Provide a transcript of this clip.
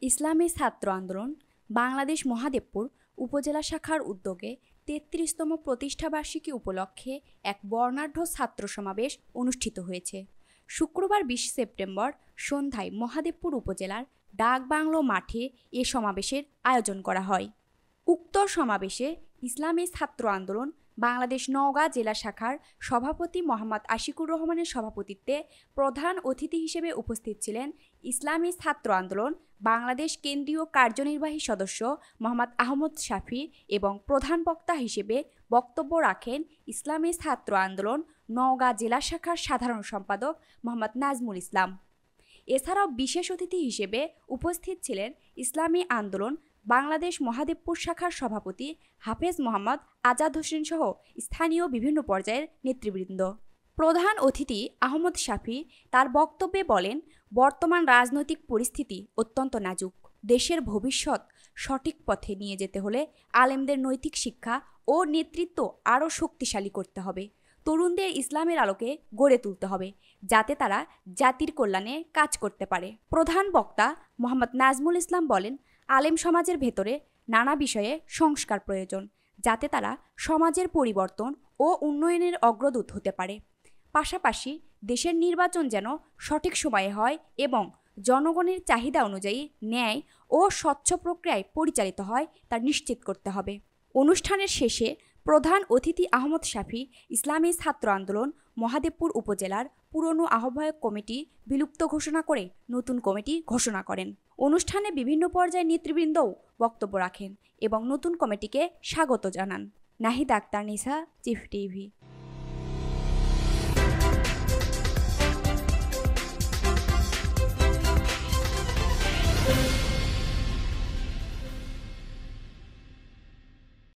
ইসলামী ছাত্র আন্দোলন বাংলাদেশ মহাদেবপুর উপজেলা শাখার উদ্যোগে ৩৩তম প্রতিষ্ঠাবার্ষিকী উপলক্ষে এক বর্ণাঢ্য ছাত্র সমাবেশ অনুষ্ঠিত হয়েছে। শুক্রবার ২০ সেপ্টেম্বর সন্ধ্যায় মহাদেবপুর উপজেলার ডাকবাংলো মাঠে এ সমাবেশের আয়োজন করা হয়। উক্ত সমাবেশে ইসলামী ছাত্র আন্দোলন বাংলাদেশ নওগাঁ জেলা শাখার সভাপতি মোহাম্মদ আশিকুর রহমানের সভাপতিত্বে প্রধান অতিথি হিসেবে উপস্থিত ছিলেন ইসলামী ছাত্র আন্দোলন বাংলাদেশ কেন্দ্রীয় কার্যনির্বাহী সদস্য মোহাম্মদ আহমদ শাফি এবং প্রধান বক্তা হিসেবে বক্তব্য রাখেন ইসলামী ছাত্র আন্দোলন নওগাঁ জেলা শাখার সাধারণ সম্পাদক মোহাম্মদ নাজমুল ইসলাম। এছাড়াও বিশেষ অতিথি হিসেবে উপস্থিত ছিলেন ইসলামী আন্দোলন বাংলাদেশ মহাদেবপুর শাখার সভাপতি হাফেজ মোহাম্মদ আজাদ হোসেন সহ স্থানীয় বিভিন্ন পর্যায়ের নেতৃবৃন্দ। প্রধান অতিথি আহমদ শাফি তার বক্তব্যে বলেন, বর্তমান রাজনৈতিক পরিস্থিতি অত্যন্ত নাজুক। দেশের ভবিষ্যৎ সঠিক পথে নিয়ে যেতে হলে আলেমদের নৈতিক শিক্ষা ও নেতৃত্ব আরও শক্তিশালী করতে হবে। তরুণদের ইসলামের আলোকে গড়ে তুলতে হবে, যাতে তারা জাতির কল্যাণে কাজ করতে পারে। প্রধান বক্তা মোহাম্মদ নাজমুল ইসলাম বলেন, আলেম সমাজের ভেতরে নানা বিষয়ে সংস্কার প্রয়োজন, যাতে তারা সমাজের পরিবর্তন ও উন্নয়নের অগ্রদূত হতে পারে। পাশাপাশি দেশের নির্বাচন যেন সঠিক সময়ে হয় এবং জনগণের চাহিদা অনুযায়ী ন্যায় ও স্বচ্ছ প্রক্রিয়ায় পরিচালিত হয় তা নিশ্চিত করতে হবে। অনুষ্ঠানের শেষে প্রধান অতিথি আহমদ শাফি ইসলামী ছাত্র আন্দোলন মহাদেবপুর উপজেলার পুরনো আহ্বায়ক কমিটি বিলুপ্ত ঘোষণা করে নতুন কমিটি ঘোষণা করেন। অনুষ্ঠানে বিভিন্ন পর্যায়ের নেতৃবৃন্দও বক্তব্য রাখেন এবং নতুন কমিটিকে স্বাগত জানান। নাহিদ আক্তার নিসা, চিফ টিভি।